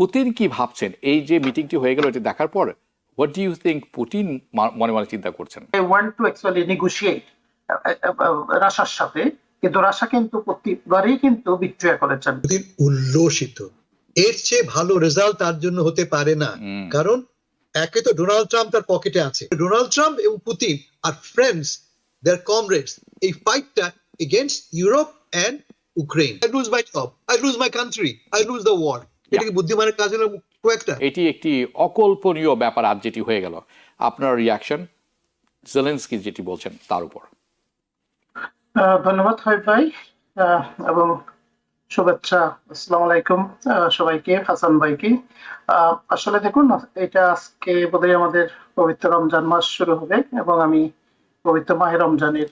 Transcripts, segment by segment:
Putin কি ভাবছেন এই যে মিটিংটি হয়ে গেল, এটা দেখার পর what do you think Putin মনে মনে চিন্তা করছেন? They want to actually negotiate রাশার সাথে, কিন্তু রাশা কিন্তু প্রতিবারই কিন্তু বিক্রিয়া করেছেন। পুতিন উল্লসিত, এর চেয়ে ভালো রেজাল্ট তার জন্য হতে পারে না। কারণ একে তো ডোনাল্ড ট্রাম্প তার পকেটে আছে, ডোনাল্ড ট্রাম্প এবং পুতিন আর ফ্রেন্ডস, দেয়ার কমরেডস। এই ফাইটটা against Europe and Ukraine. I lose my job, I lose my country, I lose the war. এটা কি বুদ্ধিমানের কাজ হলো? একটা এটি একটি অকল্পনীয় ব্যাপার আজ যেটি হয়ে গেল। আপনার রিয়াকশন জেলেনস্কি যেটি বলছেন তার উপর? ধন্যবাদ হাবিব ভাই, এবং শুভেচ্ছা, আসসালামু আলাইকুম সবাইকে, হাসান ভাইকে। আসলে দেখুন, এটা আজকে বোধহয় আমাদের পবিত্র রমজান মাস শুরু হবে এবং আমি পবিত্র মাহে রমজানের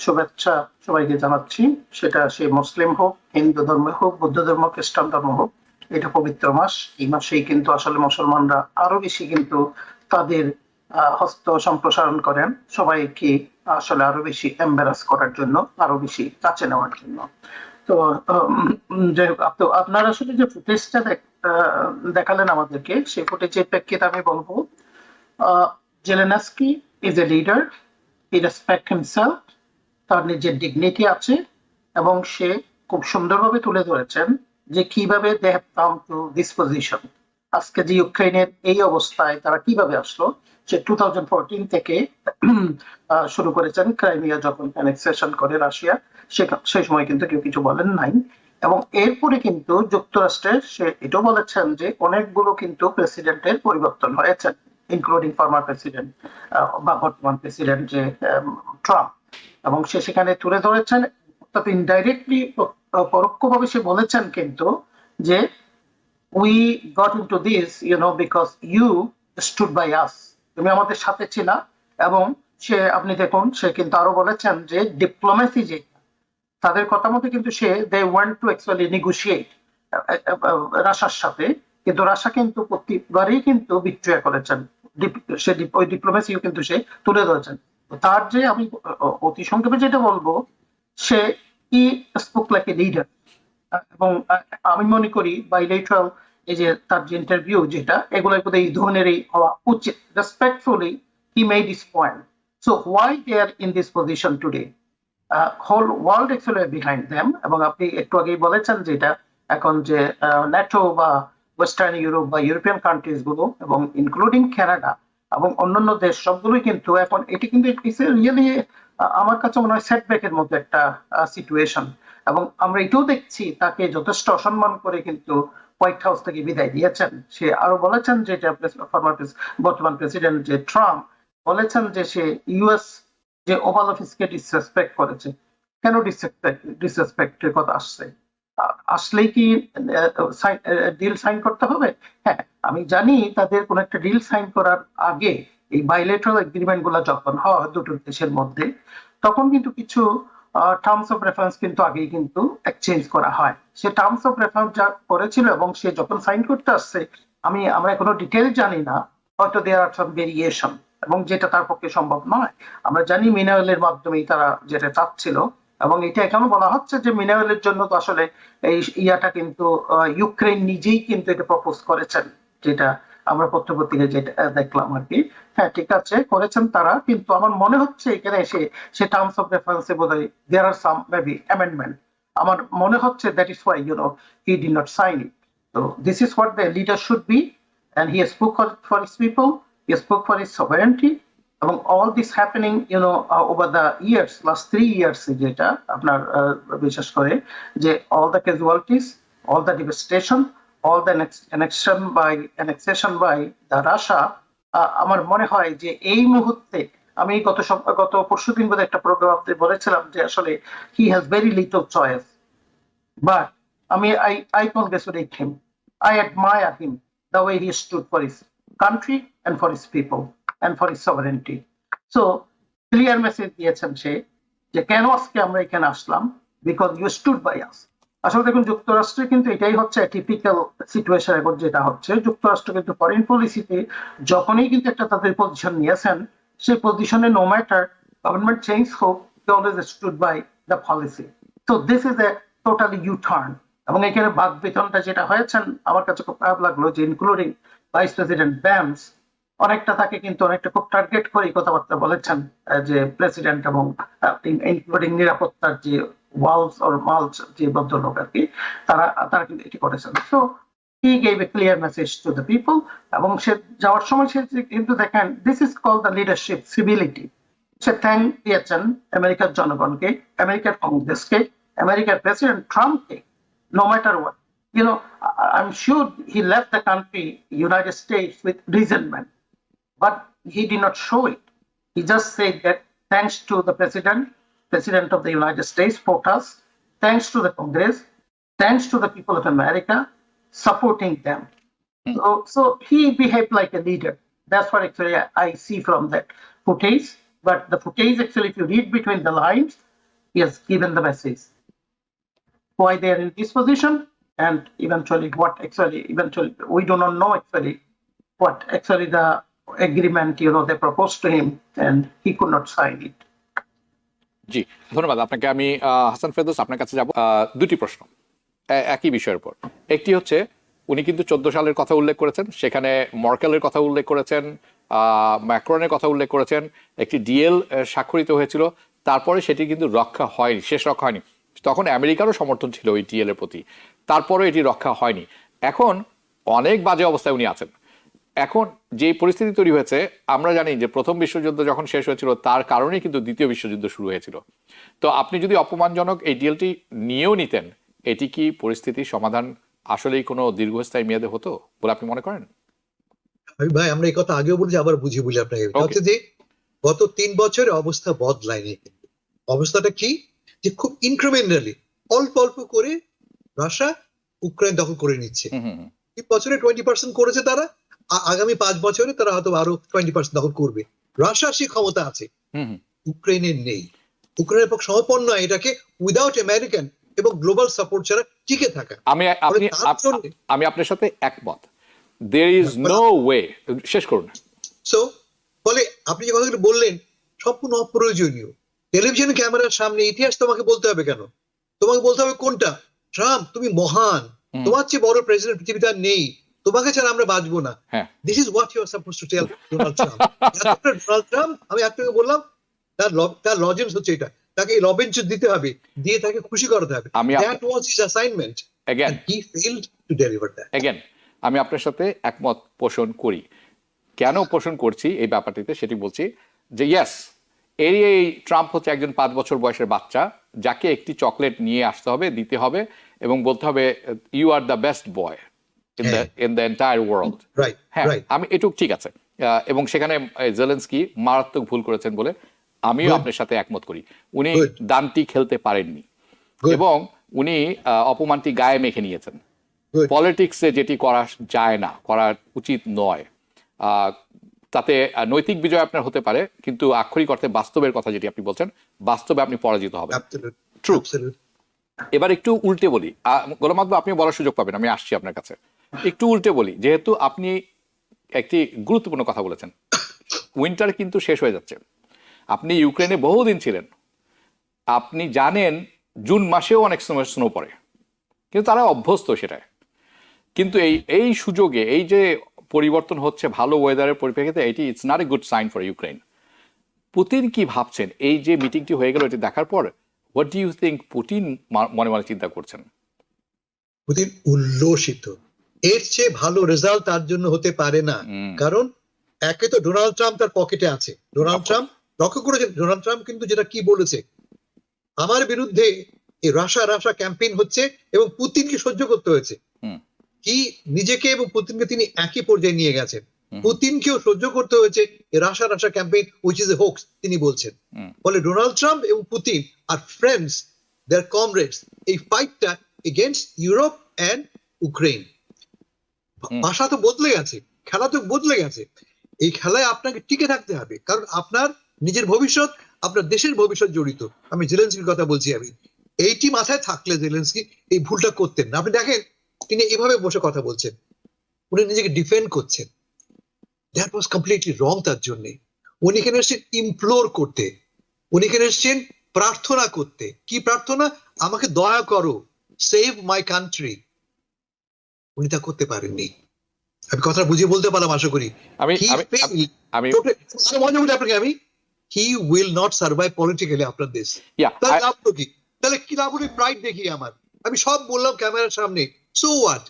শুভেচ্ছা সবাইকে জানাচ্ছি। সেটা সে মুসলিম হোক, হিন্দু ধর্ম হোক, বৌদ্ধ ধর্ম, খ্রিস্টান ধর্ম হোক, এটা পবিত্র মাস। এই মাসেই কিন্তু আসলে মুসলমানরা আরো বেশি কিন্তু তাদের হস্ত সম্প্রসারণ করেন সবাইকে আসলে আরো বেশি এম্বারাস করার জন্য, আরো বেশি কাছে নেওয়ার জন্য। তো আপনারা আসলে যে ফুটেজটা দেখালেন আমাদেরকে, সেই ফুটেজের প্রেক্ষিতে আমি বলবো, Zelensky is a leader, he respect himself, তার নিজের ডিগনিটি আছে এবং সে খুব সুন্দরভাবে তুলে ধরেছেন যে কিভাবে they have come to this position. আজকে যে ইউক্রেনের এই অবস্থায় তারা কিভাবে আসলো, সে 2014 থেকে শুরু করেছেন, ক্রাইমিয়া যখন অ্যানেক্সেশন করে রাশিয়া, সেই সময় কিন্তু কেউ কিছু বলেন নাই। এবং এরপরে কিন্তু যুক্তরাষ্ট্রের সে এটাও বলেছেন যে অনেকগুলো কিন্তু প্রেসিডেন্টের পরিবর্তন হয়েছে, ইনক্লুডিং ফর্মার প্রেসিডেন্ট বা বর্তমান প্রেসিডেন্ট যে ট্রাম্প। এবং সে সেখানে তুলে ধরেছেন, অর্থাৎ ইনডাইরেক্টলি, পরোক্ষভাবে সে বলেছেন কিন্তু যে we got into this, because you stood by us, তুমি আমাদের সাথে ছিলা। এবং সে, আপনি দেখুন, সে কিন্তু আরো বলেছেন যে ডিপ্লোমেসি, যে তাদের কথা মতো কিন্তু সে they want to actually negotiate রাশার সাথে, কিন্তু রাশা কিন্তু প্রতিবারই কিন্তু বিক্রিয়া করেছেন। সে ওই ডিপ্লোমেসিও কিন্তু সে তুলে ধরেছেন। তার যে আমি অতি সংক্ষেপে যেটা বলবো, সে ই স্পোক লাইক এ লিডার। এবং আমি মনে করি বাইলেটারাল এই যে তার যে ইন্টারভিউ, যেটা এগুলোর মধ্যে এই ধরনেরই হওয়া উচিত। Respectfully he made his point. So why they are in this position today, whole world actually behind them. এবং আপনি একটু আগেই বলেছেন যেটা এখন যে ন্যাটো বা ওয়েস্টার্ন ইউরোপ বা ইউরোপিয়ান কান্ট্রিজ গুলো এবং ইনক্লুডিং কানাডা এবং অন্যান্য দেশ সবগুলোই কিন্তু এখন এটি কিন্তু রিয়েলি আমার কাছে মনে হয় সেটব্যাকের মতো একটা সিচুয়েশন। এবং আমরা এটাও দেখছি তাকে যথেষ্ট অসম্মান করে কিন্তু হোয়াইট হাউস থেকে বিদায় দিয়েছেন। সে আরো বলেছেন যে বর্তমান প্রেসিডেন্ট যে ট্রাম্প বলেছেন যে সে ইউএস যে ওভাল অফিসকে ডিসরেসপেক্ট করেছে। কেন ডিসরেসপেক্টের কথা আসছে? আসলেই কি ডিল সাইন করতে হবে? হ্যাঁ, আমি জানি তাদের কোন একটা ডিল সাইন করার আগে এই বাইলেটারাল এগ্রিমেন্ট গুলা যখন হয় দুটো দেশের মধ্যে, তখন কিন্তু কিছু টার্মস অফ রেফারেন্স কিন্তু আগেই কিন্তু এক্সচেঞ্জ করা হয়। সে টার্মস অফ রেফারেন্স যা করেছিল এবং সে যখন সাইন করতে আসছে, আমরা কোনো ডিটেল জানি না, হয়তো দেয়ার আর সাম ভেরিয়েশন, এবং যেটা তার পক্ষে সম্ভব নয়। আমরা জানি মিনারেলের মাধ্যমেই তারা যেটা চাচ্ছিল, এবং এটা এখনো বলা হচ্ছে যে মিনারেলের জন্য তো আসলে এই ইয়াটা কিন্তু ইউক্রেন নিজেই কিন্তু এটা প্রপোজ করেছেন, যেটা আমরা পত্রপত্রিকায় যেটা দেখলাম আর কি। হ্যাঁ, ঠিক আছে, করেছেন তারা, কিন্তু আমার মনে হচ্ছে এখানে এসে সে টার্মস অফ রেফারেন্সে বোধহয় দেয়ার আর সাম মেবি অ্যামেন্ডমেন্ট। আমার মনে হচ্ছে that is why he did not sign it. So this is what the leader should be, and he spoke for his people, he spoke for his sovereignty. এবং all this happening over the years, last 3 years, যেটা আপনার বিশেষ করে যে all the casualties, all the devastation, all the annexation by the Russia, আমার মনে হয় যে এই মুহূর্তে, আমি গত পরশুদিন বোধহয় একটা প্রোগ্রামে বলেছিলাম যে আসলে he has very little choice, but I congratulate him, I admire him, the way he stood for his country and for his people and for his sovereignty. So clear message দিয়েছেন সে যে কেন আজকে আমরা এখানে আসলাম, because you stood by us. আসলে দেখুন, যুক্তরাষ্ট্রে কিন্তু এটাই হচ্ছে টিপিক্যাল সিচুয়েশন। এখন যেটা হচ্ছে, যুক্তরাষ্ট্র কিন্তু ফরেন পলিসিতে যখনই কিন্তু একটা তাদের পজিশন নিয়েছেন, সেই পজিশনে নো ম্যাটার গভর্নমেন্ট চেঞ্জ হোক, they always stood by the policy. So this is a totally U turn, এবং এখানে বাদ বেতনটা যেটা হয়েছেন আমার কাছে খুব খারাপ লাগলো যে ইনক্লুডিং ভাইস প্রেসিডেন্ট ব্যান্স অনেকটা তাকে কিন্তু অনেকটা খুব টার্গেট করে কথাবার্তা বলেছেন যে প্রেসিডেন্ট এবং ইনক্লুডিং নিরাপত্তার যে ওয়ালস অর মালস যে ভদ্রলোক আর কি তারা তারা কিন্তু এটি করেছেন। So he gave a clear message to the people এবং সে যাওয়ার সময় সে কিন্তু দেখেন this is call the leadership civility. Say thank দিয়েছেন আমেরিকার জনগণকে, আমেরিকার কংগ্রেসকে, আমেরিকার প্রেসিডেন্ট ট্রাম্পকে, no matter what. You know, I'm sure he left the country, United States, with resentment, but he did not show it. He just said that thanks to the President of the United States, POTUS, thanks to the Congress, thanks to the people of America, supporting them. So he behaved like a leader. That's what actually I see from that footage. But the footage, actually, if you read between the lines, he has given the message why they are in this position, and eventually we do not know actually what actually the agreement they proposed to him, and he could not sign it. জি, ধন্যবাদ আপনাকে। আমি হাসান ফেরদৌস আপনার কাছে যাব। দুটি প্রশ্ন একই বিষয়ের উপর। একটি হচ্ছে উনি কিন্তু 14 সালের কথা উল্লেখ করেছেন, সেখানে মর্কেলের কথা উল্লেখ করেছেন, ম্যাক্রনের কথা উল্লেখ করেছেন, একটি ডিএল স্বাক্ষরিত হয়েছিল, তারপরে সেটি কিন্তু রক্ষা হয়নি, শেষ রক্ষা হয়নি। তখন আমেরিকারও সমর্থন ছিল ওই ডিএল এর প্রতি, তারপরে এটি রক্ষা হয়নি। এখন অনেক বাজে অবস্থায় উনি আছেন। এখন যে পরিস্থিতি তৈরি হয়েছে, আমরা জানি যে প্রথম বিশ্বযুদ্ধ যখন শেষ হয়েছিল তার কারণেই কিন্তু দ্বিতীয় বিশ্বযুদ্ধ শুরু হয়েছিল। তো আপনি যদি অপমানজনক এই ডিএলটি নিয়েও নিতেন, এটি কি পরিস্থিতির সমাধান আসলেই কোনো দীর্ঘস্থায়ী মেয়াদে হতো বলে আপনি মনে করেন? ভাই আমরা এই কথা আগেও বলছি, আবার বুঝিয়ে বলি আপনাকে। হচ্ছে যে গত 3 বছরে অবস্থা বদলায়নি। অবস্থাটা কি, যে খুব ইনক্রিমেন্টালি অল্প অল্প করে রাশিয়া ইউক্রেন দখল করে নিচ্ছে। 3 বছরে 20% করেছে তারা, আগামী 5 বছরে তারা হয়তো আরো 20% দখল করবে। রাশিয়ার সেই ক্ষমতা আছে, ইউক্রেনের নেই। ইউক্রেনের পক্ষে সম্ভব নয় এটাকে উইদাউট আমেরিকান এবং গ্লোবাল সাপোর্ট ছাড়া টিকে থাকা। আমি আপনার সাথে একমত। There is no way. শেষ করুন। সো বলে আপনি যে কথাগুলো বললেন সম্পূর্ণ অপ্রয়োজনীয়। টেলিভিশন ক্যামেরার সামনে ইতিহাস তোমাকে বলতে হবে কেন? তোমাকে বলতে হবে কোনটা? ট্রাম্প তুমি মহান, তোমার চেয়ে বড় প্রেসিডেন্ট পৃথিবীতে আর নেই, তোমাকে ছাড়া আমরা বাঁচবো না। This is what you are suppose to tell Donald Trump. Donald Trump, আমি আপনাকে বললাম তার লজেন্স হচ্ছে এটা, তাকে লবেঞ্চ দিতে হবে, দিয়ে তাকে খুশি করাতে হবে। That was his assignment and he failed to deliver that. Again আমি আপনার সাথে একমত পোষণ করি। কেন পোষণ করছি এই ব্যাপারটিতে সেটি বলছি যে ইয়েস, এই ট্রাম্প হচ্ছে একজন 5 বছর বয়সের বাচ্চা, যাকে একটি চকলেট নিয়ে আসতে হবে, দিতে হবে এবং বলতে হবে you are the best boy in the entire world. হ্যাঁ, আমি এটুকু ঠিক আছে। এবং সেখানে জেলেনস্কি মারাত্মক ভুল করেছেন বলে আমিও আপনার সাথে একমত করি। উনি দানটি খেলতে পারেননি এবং উনি অপমানটি গায়ে মেখে নিয়েছেন। পলিটিক্সে যেটি করা যায় না, করা উচিত নয়, তাতে নৈতিক বিজয় আপনার হতে পারে, কিন্তু আক্ষরিক অর্থে বাস্তবের কথা যেটি আপনি বলছেন, বাস্তবে আপনি পরাজিত হবেন। ট্রু। এবার একটু উল্টে বলি, গোলাম মাহবুব আপনি বলার সুযোগ পাবেন, আমি আসছি আপনার কাছে। একটু উল্টে বলি, যেহেতু আপনি একটি গুরুত্বপূর্ণ কথা বলেছেন, উইন্টার কিন্তু শেষ হয়ে যাচ্ছে। আপনি ইউক্রেনে বহুদিন ছিলেন, আপনি জানেন জুন মাসেও অনেক সময় স্নো পড়ে, কিন্তু তারা অভ্যস্ত সেটায়। কিন্তু এই সুযোগে এই যে পরিবর্তন হচ্ছে ভালো ওয়েদারের পরিপ্রেক্ষিতে, এটি it's not a good sign for Ukraine. Putin কি ভাবছেন এই যে মিটিংটি হয়ে গেল এটি দেখার পর? What do you think Putin মনে মনে চিন্তা করছেন? পুতিন উল্লসিত। এর চেয়ে ভালো রেজাল্ট তার জন্য হতে পারে না। কারণ একে তো ডোনাল্ড ট্রাম্প তার পকেটে আছে। ডোনাল্ড ট্রাম্প লক্ষ্য করেছেন, ডোনাল্ড ট্রাম্প কিন্তু যেটা কি বলেছে, আমার বিরুদ্ধে এই রাশা ক্যাম্পেইন হচ্ছে এবং পুতিনকে সহ্য করতে হয়েছে। কি নিজেকে এবং পুতিনকে তিনি একই পর্যায়ে নিয়ে গেছেন। পুতিনকেও সহ্য করতে হয়েছে এই Russia campaign which is a hoax, তিনি বলছেন। বলে ডোনাল্ড ট্রাম্প এবং পুতিন আর ফ্রেন্ডস, দে আর কমরেডস। এই ফাইটটা এগেইনস্ট ইউরোপ এন্ড ইউক্রেন। ভাষা তো বদলে গেছে, খেলা তো বদলে গেছে। এই খেলায় আপনাকে টিকে থাকতে হবে, কারণ আপনার নিজের ভবিষ্যৎ, আপনার দেশের ভবিষ্যৎ জড়িত। আমি জেলেনস্কির কথা বলছি। আমি এইটি মাথায় থাকলে জেলেনস্কি এই ভুলটা করতেন না। আপনি দেখেন তিনি এভাবে বসে কথা বলছেন, উনি নিজেকে ডিফেন্ড করছেন। দ্যাট ওয়াজ কমপ্লিটলি রং তার জন্য। উনি এখানে এসেছেন ইমপ্লোর করতে, উনি এখানে এসেছেন প্রার্থনা করতে। কি প্রার্থনা? আমাকে দয়া করো, সেভ মাই কান্ট্রি, উনি তা করতে পারেননি। আমি কথা বুঝিয়ে বলতে পারলাম আশা করি। আমি He আমি failed. আমি আরো মজা বলি আপনাকে আমি, he will not survive politically after this. Yeah, তাহলে I- লাভ হলো কি? তাহলে কি লাভ হলো? প্রাইড দেখি আমার, আমি সব বললাম ক্যামেরার সামনে, so what,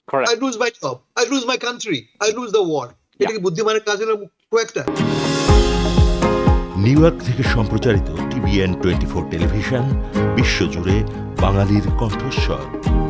correct. I lose my job, I lose my country, I lose the war. এটা কি বুদ্ধিমানের কাজ হলো খুব একটা? নিউ ইয়র্ক থেকে সম্প্রচারিত TVN 24 টেলিভিশন বিশ্বজুড়ে বাঙালির কণ্ঠস্বর।